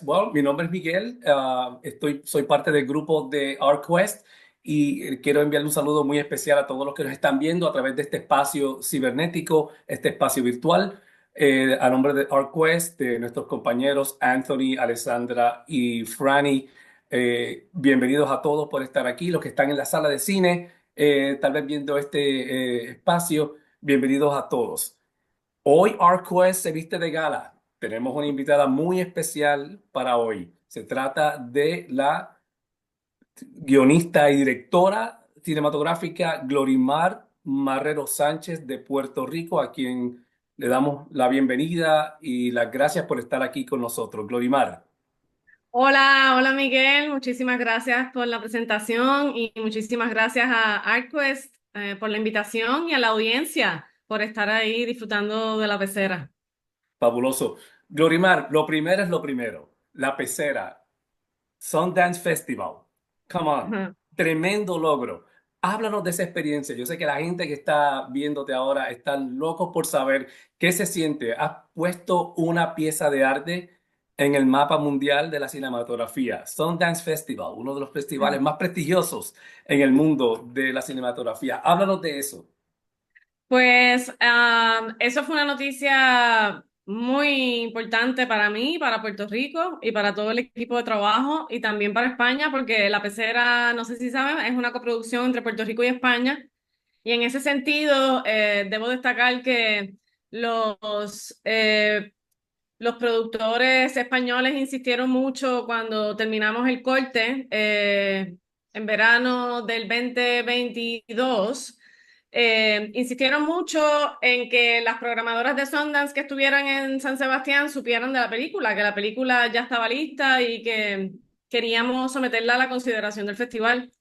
Well, mi nombre es Miguel, soy parte del grupo de ArtQuest y quiero enviarle un saludo muy especial a todos los que nos están viendo a través de este espacio cibernético, este espacio virtual. A nombre de ArtQuest, de nuestros compañeros Anthony, Alessandra y Franny, bienvenidos a todos por estar aquí, los que están en la sala de cine, tal vez viendo este espacio, bienvenidos a todos. Hoy ArtQuest se viste de gala. Tenemos una invitada muy especial para hoy. Se trata de la guionista y directora cinematográfica Glorimar Marrero Sánchez de Puerto Rico, a quien le damos la bienvenida y las gracias por estar aquí con nosotros. Glorimar, Hola, hola Miguel, muchísimas gracias por la presentación y muchísimas gracias a ArtQuest por la invitación y a la audiencia por estar ahí disfrutando de la pecera. fabuloso. Glorimar, lo primero es lo primero. La pecera. Sundance Festival. Come on. Ajá. Tremendo logro. Háblanos de esa experiencia. Yo sé que la gente que está viéndote ahora está loco por saber qué se siente. Has puesto una pieza de arte en el mapa mundial de la cinematografía. Sundance Festival, uno de los festivales más prestigiosos en el mundo de la cinematografía. Háblanos de eso. Pues eso fue una noticia muy importante para mí, para Puerto Rico y para todo el equipo de trabajo y también para España, porque La Pecera, no sé si saben, es una coproducción entre Puerto Rico y España. Y en ese sentido, debo destacar que los, eh, los productores españoles insistieron mucho cuando terminamos el corte en verano del 2022. Insistieron mucho en que las programadoras de Sundance que estuvieran en San Sebastián supieran de la película, que la película ya estaba lista y que queríamos someterla a la consideración del festival.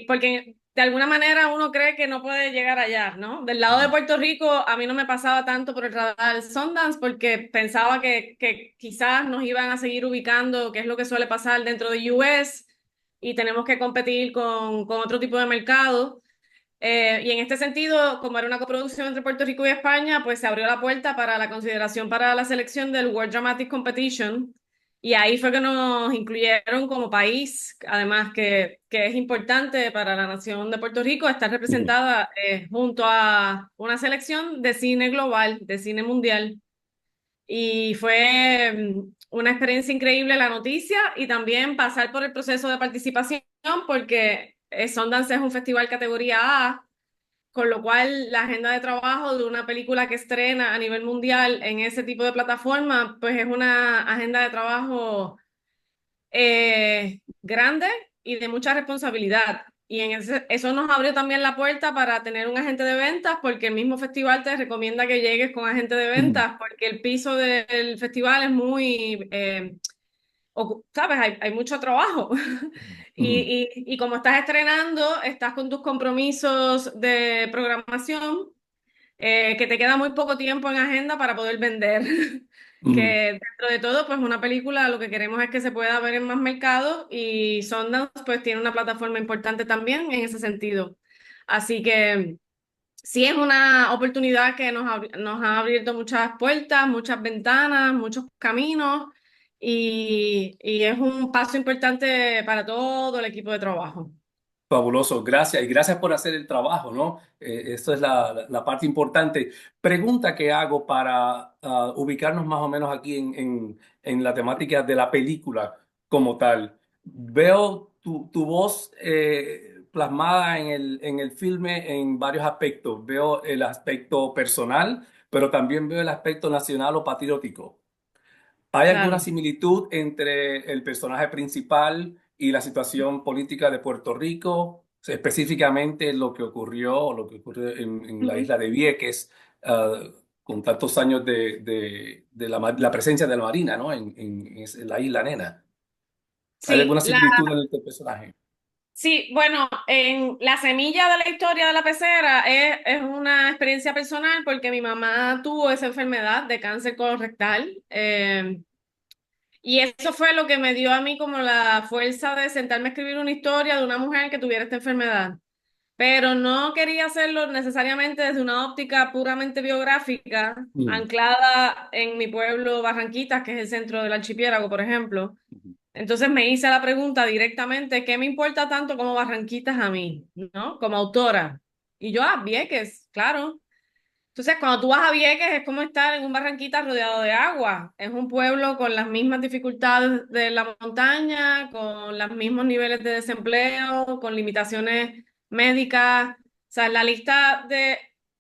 Porque de alguna manera uno cree que no puede llegar allá, ¿no? Del lado de Ujú, Puerto Rico, a mí no me pasaba tanto por el radar Sundance porque pensaba que quizás nos iban a seguir ubicando, que es lo que suele pasar dentro de US, y tenemos que competir con otro tipo de mercado. Y en este sentido, como era una coproducción entre Puerto Rico y España, pues se abrió la puerta para la consideración para la selección del World Dramatic Competition. Y ahí fue que nos incluyeron como país, además que es importante para la nación de Puerto Rico estar ujú. representada junto a una selección de cine global, de cine mundial. Y fue una experiencia increíble la noticia y también pasar por el proceso de participación porque Sundance es un festival categoría A, con lo cual la agenda de trabajo de una película que estrena a nivel mundial en ese tipo de plataforma, pues es una agenda de trabajo grande y de mucha responsabilidad. Y eso nos abrió también la puerta para tener un agente de ventas, porque el mismo festival te recomienda que llegues con agente de Ujú, ventas, porque el piso del festival es muy, ¿sabes? Hay mucho trabajo. ujú, Y como estás estrenando, estás con tus compromisos de programación, que te queda muy poco tiempo en agenda para poder vender. ujú. Que dentro de todo, pues una película lo que queremos es que se pueda ver en más mercados y Sundance pues tiene una plataforma importante también en ese sentido. Así que sí es una oportunidad que nos ha abierto muchas puertas, muchas ventanas, muchos caminos y es un paso importante para todo el equipo de trabajo. Fabuloso, gracias. Y gracias por hacer el trabajo, ¿no? Eso es la parte importante. Pregunta que hago para ubicarnos más o menos aquí en la temática de la película como tal. Veo tu voz plasmada en el filme en varios aspectos. Veo el aspecto personal, pero también veo el aspecto nacional o patriótico. ¿Hay alguna Claro. similitud entre el personaje principal y la situación política de Puerto Rico, específicamente lo que ocurrió o lo que ocurrió en la Ujú. isla de Vieques, ah, con tantos años de la presencia de la Marina, ¿no? En la isla Nena? ¿Hay Sí, alguna similitud en el personaje? sí, bueno, en la semilla de la historia de la pecera es una experiencia personal porque mi mamá tuvo esa enfermedad de cáncer colorectal, y eso fue lo que me dio a mí como la fuerza de sentarme a escribir una historia de una mujer que tuviera esta enfermedad. pero no quería hacerlo necesariamente desde una óptica puramente biográfica, Mm, anclada en mi pueblo Barranquitas, que es el centro del archipiélago, por ejemplo. ujú, Entonces me hice la pregunta directamente, ¿qué me importa tanto como Barranquitas a mí, ¿no? Como autora. Y yo, Vieques, claro. Entonces, cuando tú vas a Vieques es como estar en un Barranquitas rodeado de agua. Es un pueblo con las mismas dificultades de la montaña, con los mismos niveles de desempleo, con limitaciones médicas. O sea, la lista de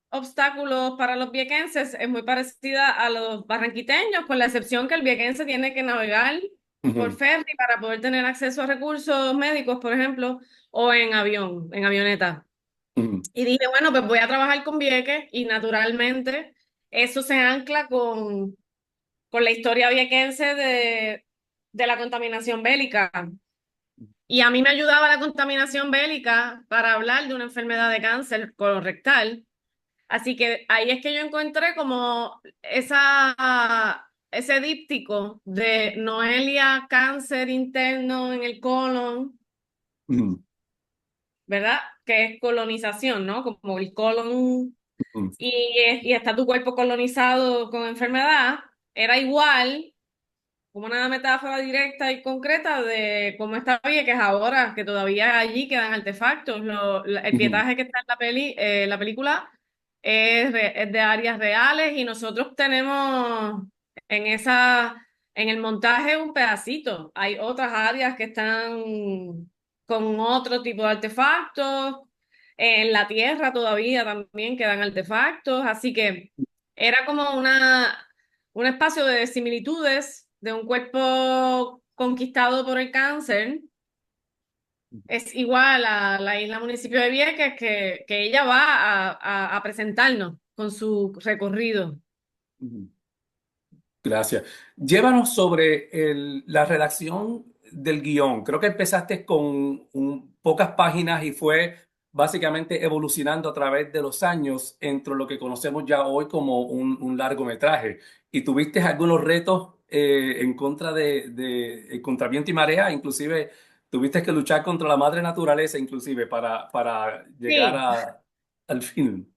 obstáculos para los viequenses es muy parecida a los barranquiteños, con la excepción que el viequense tiene que navegar por ujú, ferry para poder tener acceso a recursos médicos, por ejemplo, o en avión, en avioneta. ujú, Y dije, bueno, pues voy a trabajar con Vieques y naturalmente eso se ancla con la historia viequense de la contaminación bélica. Y a mí me ayudaba la contaminación bélica para hablar de una enfermedad de cáncer colorectal. Así que ahí es que yo encontré como ese díptico de Noelia, cáncer interno en el colon, ujú, ¿verdad? Que es colonización, ¿no? Como el colon ujú, y está tu cuerpo colonizado con enfermedad, era igual, como una metáfora directa y concreta de cómo está Vieques ahora, que todavía allí quedan artefactos. El ujú, pietaje que está en la película es de áreas reales y nosotros tenemos en en el montaje un pedacito. Hay otras áreas que están con otro tipo de artefactos. En la tierra todavía también quedan artefactos, así que era como un espacio de similitudes de un cuerpo conquistado por el cáncer. Es igual a la isla municipio de Vieques que ella va a presentarnos con su recorrido. ujú. Gracias. Llévanos sobre la redacción del guión. Creo que empezaste con pocas páginas y fue básicamente evolucionando a través de los años entre lo que conocemos ya hoy como un largometraje. ¿Y tuviste algunos retos en contra contra viento y marea? Inclusive tuviste que luchar contra la madre naturaleza, inclusive, para llegar Sí, al fin.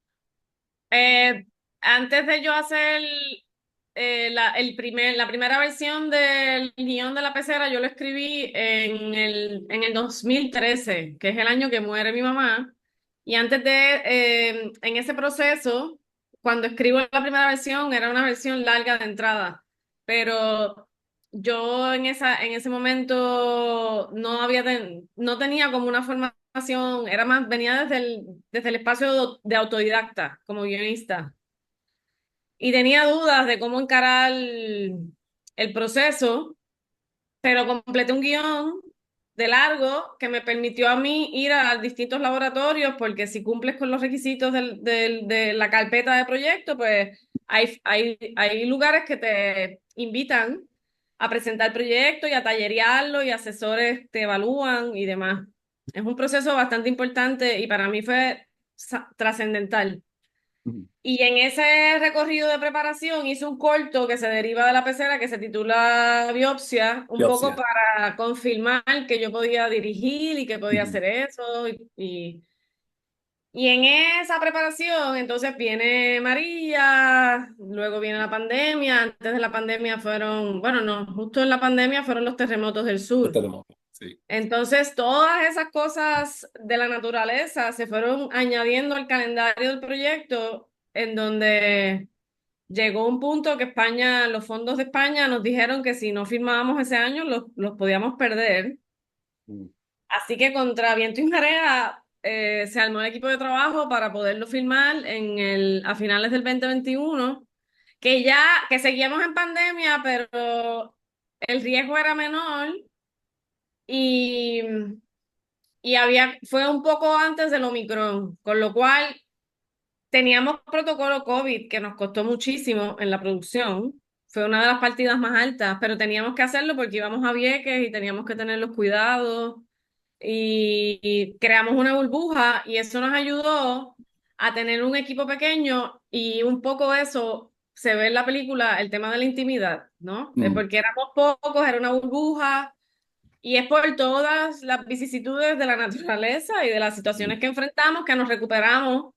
eh, antes de yo hacer la primera versión del guión de la pecera, yo lo escribí en el 2013, que es el año que muere mi mamá. Y antes en ese proceso, cuando escribo la primera versión, era una versión larga de entrada, pero yo en ese momento no tenía como una formación, era más, venía desde el espacio de autodidacta, como guionista, y tenía dudas de cómo encarar el proceso, pero completé un guión de largo que me permitió a mí ir a distintos laboratorios, porque si cumples con los requisitos de la carpeta de proyecto, pues hay lugares que te invitan a presentar el proyecto y a tallerearlo y asesores te evalúan y demás. Es un proceso bastante importante y para mí fue trascendental. Ujú. Y en ese recorrido de preparación hice un corto que se deriva de la pecera que se titula Biopsia, un poco Biopsia. para confirmar que yo podía dirigir y que podía Ujú. hacer eso. Y en esa preparación entonces viene María, luego viene la pandemia, antes de la pandemia fueron, bueno, no, justo en la pandemia fueron los terremotos del Los sur. terremotos. Sí. Entonces, todas esas cosas de la naturaleza se fueron añadiendo al calendario del proyecto, en donde llegó un punto que España, los fondos de España nos dijeron que si no firmábamos ese año los podíamos perder. Ujú. Así que contra viento y marea se armó el equipo de trabajo para poderlo firmar a finales del 2021, que seguíamos en pandemia, pero el riesgo era menor y, fue un poco antes del Omicron, con lo cual teníamos protocolo COVID que nos costó muchísimo en la producción. Fue una de las partidas más altas, pero teníamos que hacerlo porque íbamos a Vieques y teníamos que tener los cuidados y creamos una burbuja y eso nos ayudó a tener un equipo pequeño y un poco eso se ve en la película, el tema de la intimidad, ¿no? Ujú. Porque éramos pocos, era una burbuja Y es por todas las vicisitudes de la naturaleza y de las situaciones que enfrentamos que nos recuperamos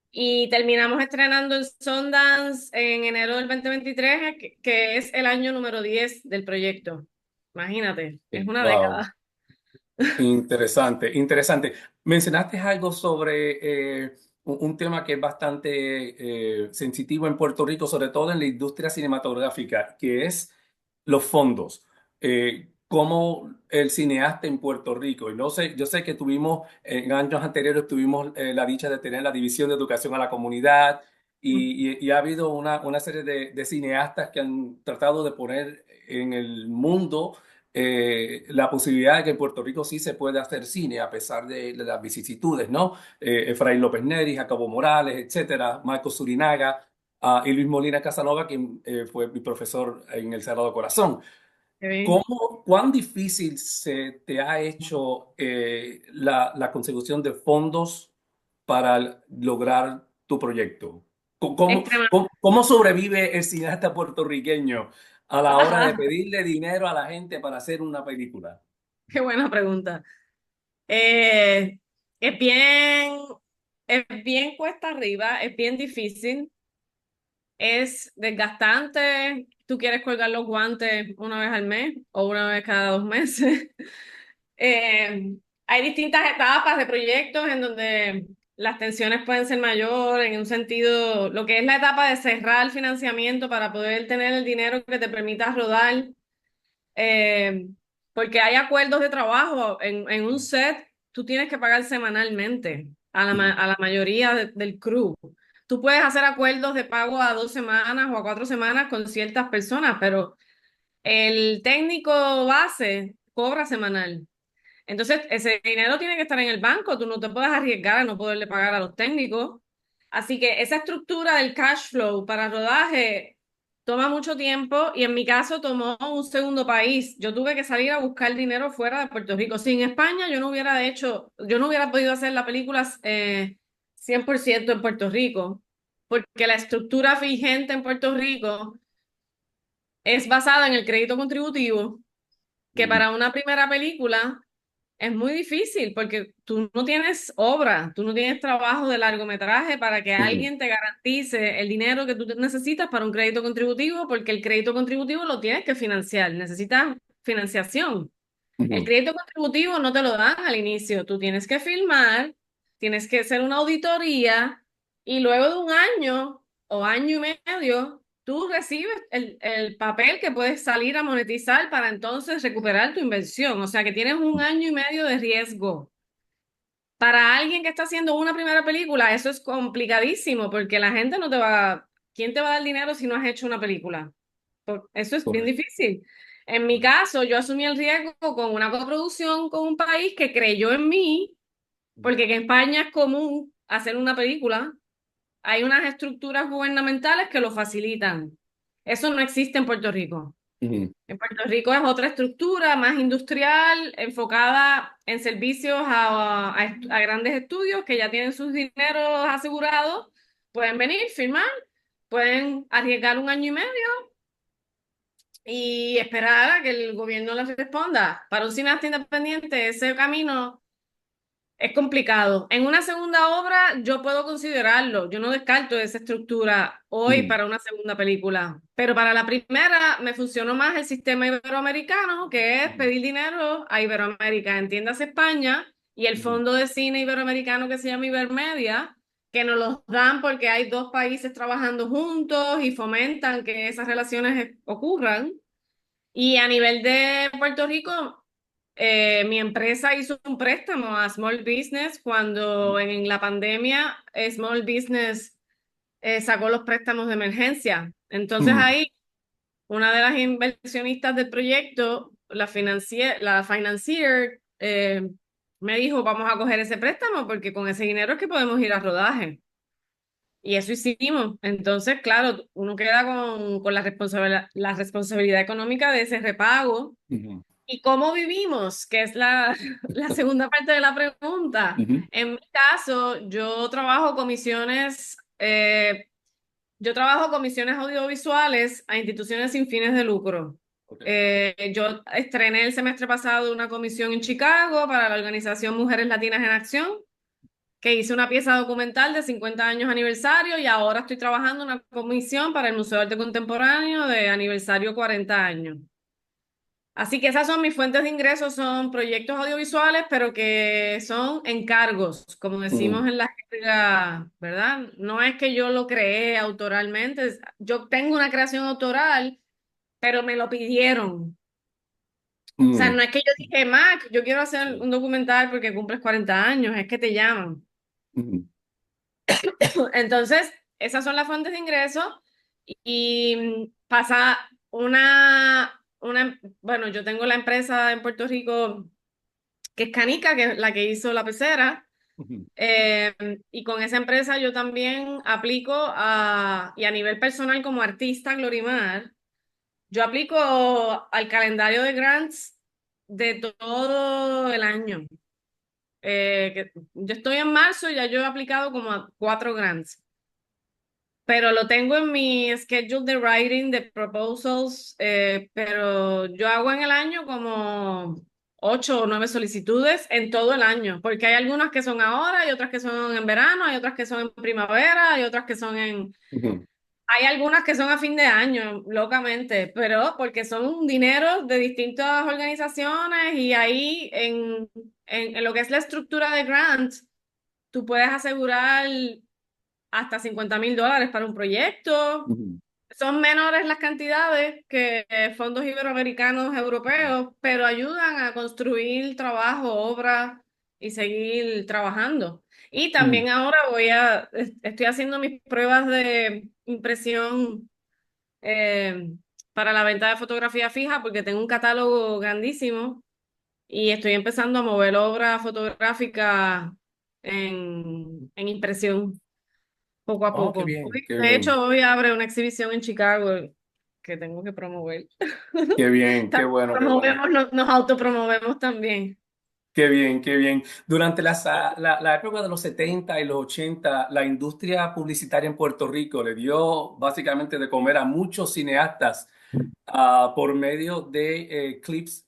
y terminamos estrenando en Sundance en enero del 2023, que es el año número 10 del proyecto. Imagínate, es una Wow. década. Interesante, interesante. Mencionaste algo sobre un tema que es bastante sensitivo en Puerto Rico, sobre todo en la industria cinematográfica, que es los fondos. Cómo el cineasta en Puerto Rico, y no sé, yo sé que tuvimos en años anteriores tuvimos la dicha de tener la División de Educación a la Comunidad y ha habido una serie de cineastas que han tratado de poner en el mundo la posibilidad de que en Puerto Rico sí se puede hacer cine a pesar de las vicisitudes, ¿no? Efraín López Neri, Jacobo Morales, etcétera, Marco Surinaga, y Luis Molina Casanova, quien fue mi profesor en el Sagrado Corazón. Qué bien. ¿Cuán difícil se te ha hecho la consecución de fondos para lograr tu proyecto? ¿Cómo sobrevive el cineasta puertorriqueño a la hora de pedirle dinero a la gente para hacer una película? Qué buena pregunta. Eh, es bien, es bien cuesta arriba, es bien difícil, es desgastante. Tú quieres colgar los guantes una vez al mes o una vez cada 2 meses. Hay distintas etapas de proyectos en donde las tensiones pueden ser mayor, en un sentido, lo que es la etapa de cerrar el financiamiento para poder tener el dinero que te permita rodar. Eh, Porque hay acuerdos de trabajo en un set, tú tienes que pagar semanalmente a la mayoría del crew. Tú puedes hacer acuerdos de pago a 2 semanas o a 4 semanas con ciertas personas, pero el técnico base cobra semanal. Entonces, ese dinero tiene que estar en el banco, tú no te puedes arriesgar a no poderle pagar a los técnicos. Así que esa estructura del cash flow para rodaje toma mucho tiempo y en mi caso tomó un segundo país. Yo tuve que salir a buscar dinero fuera de Puerto Rico. Sin España yo no hubiera hecho, yo no hubiera podido hacer la película 100% en Puerto Rico, porque la estructura vigente en Puerto Rico es basada en el crédito contributivo, que Ujú, para una primera película es muy difícil porque tú no tienes obra, tú no tienes trabajo de largometraje para que ujú, alguien te garantice el dinero que tú necesitas para un crédito contributivo, porque el crédito contributivo lo tienes que financiar, necesitas financiación. El ujú, crédito contributivo no te lo dan al inicio, tú tienes que filmar, tienes que hacer una auditoría y luego de un año o año y medio, tú recibes el papel que puedes salir a monetizar para entonces recuperar tu inversión. O sea que tienes un año y medio de riesgo. Para alguien que está haciendo una primera película, eso es complicadísimo porque la gente no te va, ¿quién te va a dar dinero si no has hecho una película? Eso es bien correcto. difícil. En mi caso, yo asumí el riesgo con una coproducción con un país que creyó en mí, porque en España es común hacer una película. Hay unas estructuras gubernamentales que lo facilitan. Eso no existe en Puerto Rico. Ujú, En Puerto Rico es otra estructura más industrial, enfocada en servicios a grandes estudios que ya tienen sus dineros asegurados. Pueden venir, firmar, pueden arriesgar un año y medio y esperar a que el gobierno les responda. Para un cineasta independiente, ese camino es complicado. En una segunda obra, yo puedo considerarlo. Yo no descarto esa estructura hoy ujú, para una segunda película. Pero para la primera, me funcionó más el sistema iberoamericano, que es pedir dinero a Iberoamérica, entiéndase España, y el ujú, fondo de cine iberoamericano que se llama Ibermedia, que nos los dan porque hay dos países trabajando juntos y fomentan que esas relaciones ocurran. Y a nivel de Puerto Rico, mi empresa hizo un préstamo a Small Business cuando en la pandemia Small Business sacó los préstamos de emergencia. Entonces ujú, ahí una de las inversionistas del proyecto, la financier, me dijo, vamos a coger ese préstamo porque con ese dinero es que podemos ir a rodaje. Y eso hicimos. Entonces, claro, uno queda con la responsabilidad económica de ese repago. ujú, ¿Y cómo vivimos? Que es la segunda parte de la pregunta. ujú, En mi caso, yo trabajo comisiones audiovisuales a instituciones sin fines de lucro. Ok. Yo estrené el semestre pasado una comisión en Chicago para la organización Mujeres Latinas en Acción, que hice una pieza documental de 50 años aniversario y ahora estoy trabajando en una comisión para el Museo de Arte Contemporáneo de aniversario 40 años. Así que esas son mis fuentes de ingresos, son proyectos audiovisuales, pero que son encargos, como decimos Mm, en la jerga, ¿verdad? No es que yo lo creé autoralmente, yo tengo una creación autoral, pero me lo pidieron. O sea, mm, no es que yo dije, Mac, yo quiero hacer un documental porque cumples 40 años, es que te llaman. mm, Entonces, esas son las fuentes de ingresos y pasa bueno, yo tengo la empresa en Puerto Rico que es Canica, que es la que hizo la pecera, mm, eh, y con esa empresa yo también aplico y a nivel personal como artista, Glorimar, yo aplico al calendario de grants de todo el año. Yo estoy en marzo y ya yo he aplicado como a 4 grants, pero lo tengo en mi schedule de writing, de proposals, pero yo hago en el año como 8 o 9 solicitudes en todo el año, porque hay algunas que son ahora, hay otras que son en verano, hay otras que son en primavera, hay otras que son mm, hay algunas que son a fin de año, locamente, pero porque son dinero de distintas organizaciones y ahí en lo que es la estructura de grants, tú puedes asegurar hasta $50,000 para un proyecto. mm, Son menores las cantidades que fondos iberoamericanos europeos, pero ayudan a construir trabajo, obra y seguir trabajando. Y mm. también ahora estoy haciendo mis pruebas de impresión eh, para la venta de fotografía fija porque tengo un catálogo grandísimo y estoy empezando a mover obra fotográfica en impresión poco a Oh, qué poco. bien, qué De bien, hecho, hoy abre una exhibición en Chicago que tengo que promover. qué bien, qué También bueno, qué bueno. promovemos, nos autopromovemos también. Qué bien, qué bien. Durante la época de los 70 y los 80, la industria publicitaria en Puerto Rico le dio básicamente de comer a muchos cineastas por medio de clips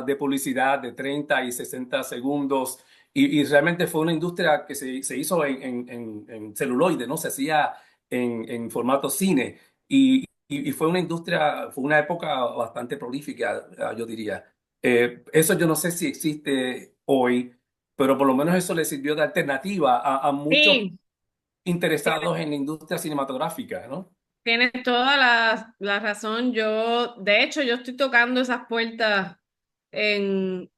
de publicidad de 30 y 60 segundos. Y realmente fue una industria que se hizo en celuloide, ¿no? Se hacía en formato cine. Y fue una industria, fue una época bastante prolífica, yo diría. Eso yo no sé si existe hoy, pero por lo menos eso le sirvió de alternativa a muchos Sí, tienes, interesados en la industria cinematográfica, ¿no? tienes toda la razón. De hecho, yo estoy tocando esas puertas en,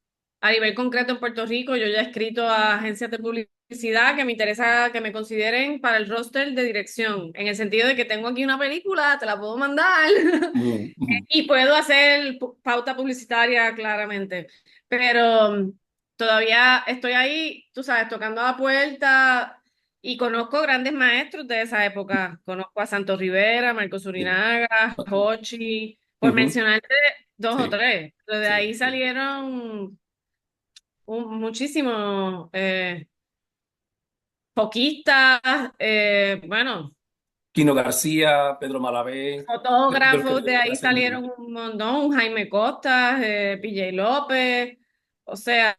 a nivel concreto en Puerto Rico. Yo ya he escrito a agencias de publicidad que me interesa que me consideren para el roster de dirección, en el sentido de que tengo aquí una película, te la puedo mandar. Mm, mm, Y puedo hacer pauta publicitaria claramente, pero todavía estoy ahí, tú sabes, tocando a la puerta y conozco grandes maestros de esa época. Conozco a Santos Rivera, Marco sí. Surinaga, Hochi, por Ujú, mencionarte dos o sí, tres. Pero de sí, ahí sí. salieron muchísimos foquistas, bueno. Quino García, Pedro Malavé, de los Fotógrafos, de que ahí hacen salieron un montón, Jaime Costa, PJ López, o sea,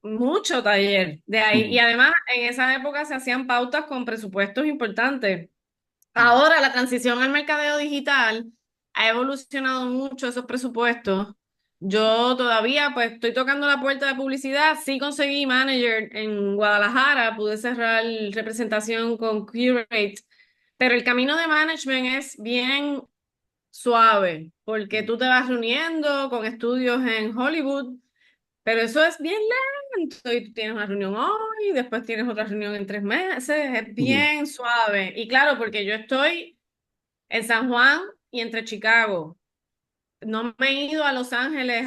mucho taller de ahí. Y ujú, además, en esa época se hacían pautas con presupuestos importantes. ujú, Ahora, la transición al mercadeo digital ha evolucionado mucho esos presupuestos. Yo todavía, pues, estoy tocando la puerta de publicidad. Sí conseguí manager en Guadalajara, pude cerrar representación con Curate, pero el camino de management es bien suave, porque ujú, tú te vas reuniendo con estudios en Hollywood, pero eso es bien lento y tú tienes una reunión hoy, después tienes otra reunión en 3 meses, es ujú, bien suave. Y claro, porque yo estoy en San Juan y entre Chicago, no me he ido a Los Ángeles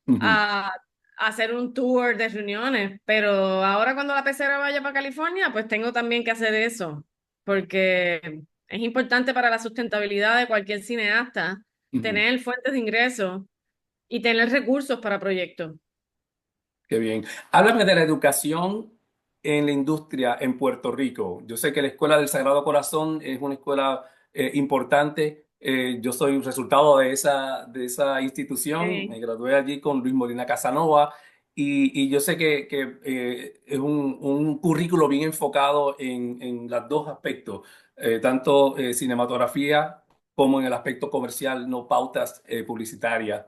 ujú. a, a hacer un tour de reuniones, pero ahora cuando la pecera vaya para California, pues tengo también que hacer eso, porque es importante para la sustentabilidad de cualquier cineasta Ujú. tener fuentes de ingresos y tener recursos para proyectos. Qué bien. Háblame de la educación en la industria en Puerto Rico. Yo sé que la Escuela del Sagrado Corazón es una escuela importante. Yo soy un resultado de esa institución. Me Sí. gradué allí con Luis Molina Casanova y yo sé que es un currículo bien enfocado en los dos aspectos, tanto cinematografía como en el aspecto comercial, no pautas publicitarias.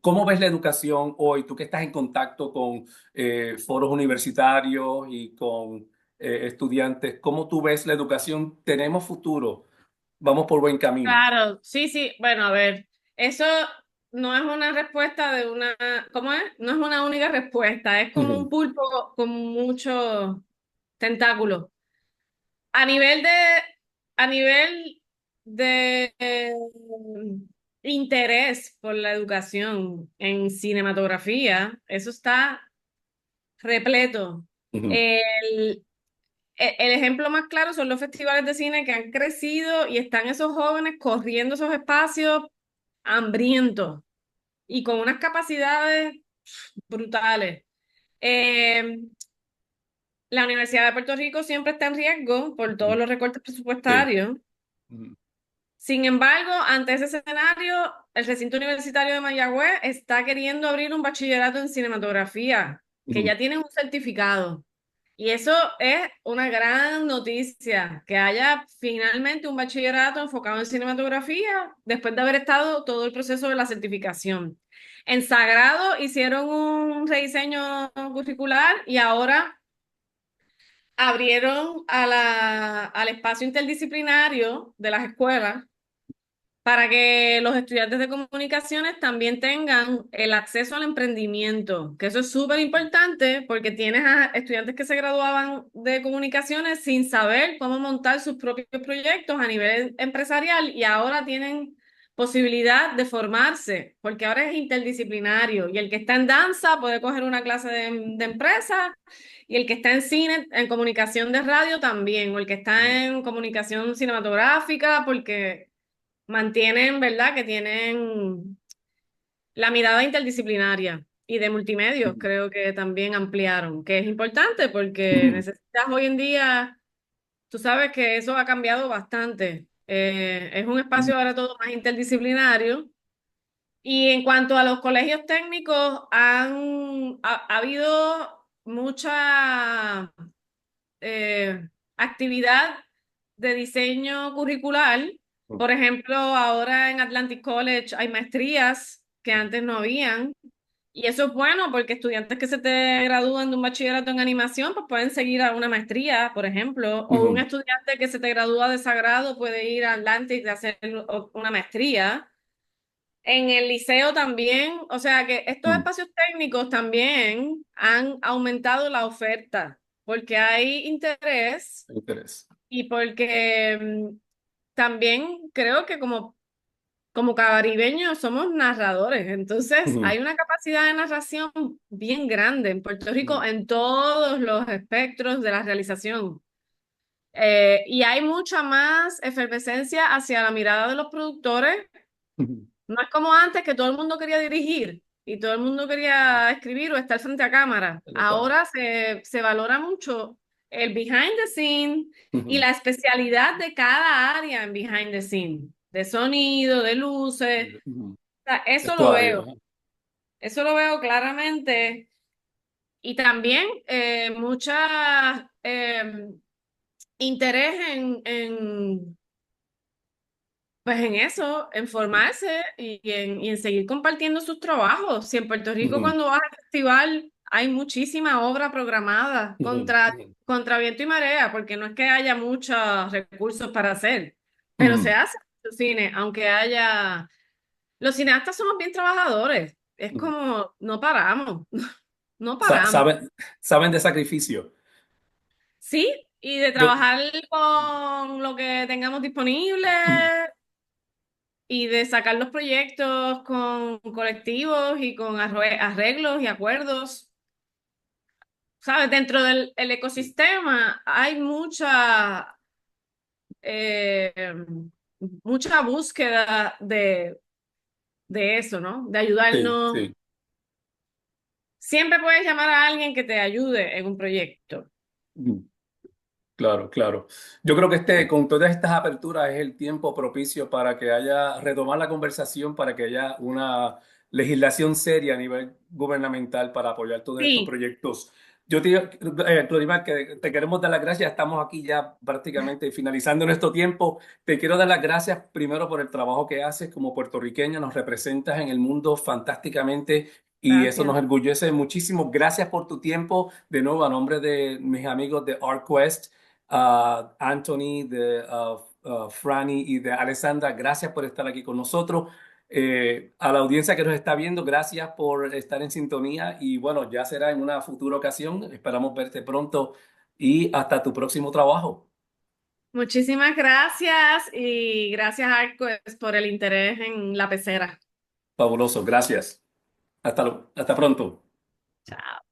¿Cómo ves la educación hoy? Tú que estás en contacto con foros universitarios y con estudiantes, ¿cómo tú ves la educación? ¿Tenemos futuro? ¿Vamos por buen camino? Claro, sí, sí. Bueno, a ver, eso no es una respuesta de una, ¿cómo es? No es una única respuesta, es como un Ujú, pulpo con muchos tentáculos. A nivel de, a nivel de interés por la educación en cinematografía, eso está repleto. ujú, El, el ejemplo más claro son los festivales de cine que han crecido y están esos jóvenes corriendo esos espacios hambrientos y con unas capacidades brutales. Eh, la Universidad de Puerto Rico siempre está en riesgo por todos ujú. los recortes Sí. presupuestarios. Ujú, Sin embargo, ante ese escenario, el recinto universitario de Mayagüez está queriendo abrir un bachillerato en cinematografía, que ujú, ya tiene un certificado. Y eso es una gran noticia, que haya finalmente un bachillerato enfocado en cinematografía después de haber estado todo el proceso de la certificación. En Sagrado hicieron un rediseño curricular y ahora abrieron al espacio interdisciplinario de las escuelas para que los estudiantes de comunicaciones también tengan el acceso al emprendimiento, que eso es súper importante porque tienes a estudiantes que se graduaban de comunicaciones sin saber cómo montar sus propios proyectos a nivel empresarial y ahora tienen posibilidad de formarse, porque ahora es interdisciplinario y el que está en danza puede coger una clase de empresa y el que está en cine, en comunicación de radio también, o el que está en comunicación cinematográfica, porque mantienen, ¿verdad? Que tienen la mirada interdisciplinaria y de multimedios, ujú, creo que también ampliaron, que es importante porque ujú, necesitas hoy en día, tú sabes que eso ha cambiado bastante. Es un ujú, espacio ahora todo más interdisciplinario. Y en cuanto a los colegios técnicos, ha habido mucha actividad de diseño curricular. ujú, Por ejemplo, ahora en Atlantic College hay maestrías que antes no habían. Y eso es bueno porque estudiantes que se te gradúan de un bachillerato en animación, pues pueden seguir a una maestría, por ejemplo, o un ujú, estudiante que se te gradúa de Sagrado puede ir a Atlantic de hacer una maestría. En el liceo también, o sea que estos ujú. espacios técnicos también han aumentado la oferta porque hay interés Interés. y porque también creo que como caribeños somos narradores, entonces Ujú, hay una capacidad de narración bien grande en Puerto Rico ujú, en todos los espectros de la realización. Y hay mucha más efervescencia hacia la mirada de los productores. ujú. No es como antes que todo el mundo quería dirigir y todo el mundo quería escribir o estar frente a cámara. Ahora se valora mucho el behind the scene y Ujú. la especialidad de cada área en behind the scene, de sonido, de luces. Ujú. O sea, Vestuario. Ajá. eso lo veo claramente. Y también mucha interés pues en eso, en formarse y en seguir compartiendo sus trabajos. Si en Puerto Rico Ujú, cuando vas al festival hay muchísima obra programada ujú, contra viento y marea, porque no es que haya muchos recursos para hacer, pero se ujú, hace mucho cine, aunque haya... Los cineastas somos bien trabajadores, es ujú. como no paramos, no paramos. Saben de sacrificio. Sí, y de Yo, trabajar con lo que tengamos disponible ujú, y de sacar los proyectos con colectivos y con arreglos y acuerdos. ¿Sabes? Dentro del el ecosistema hay eh, mucha búsqueda de eso, ¿no? De sí, ayudarnos. sí. Siempre puedes llamar a alguien que te ayude en un proyecto. Ujú. Claro, claro. Yo creo que con todas estas aperturas es el tiempo propicio para que haya, retomar la conversación, para que haya una legislación seria a nivel gubernamental para apoyar todos estos Sí, proyectos. Yo te, Clorimar, que te queremos dar las gracias. Estamos aquí ya prácticamente finalizando nuestro tiempo. Te quiero dar las gracias primero por el trabajo que haces como puertorriqueño. Nos representas en el mundo fantásticamente y eso nos gracias. orgullece muchísimo. Gracias por tu tiempo. De nuevo, a nombre de mis amigos de ArtQuest, Anthony, de Franny y de Alessandra, gracias por estar aquí con nosotros. A la audiencia que nos está viendo, gracias por estar en sintonía y bueno, ya será en una futura ocasión. Esperamos verte pronto y hasta tu próximo trabajo. Muchísimas gracias y gracias, Arcos, por el interés en la pecera. Fabuloso, gracias. Hasta pronto. Chao.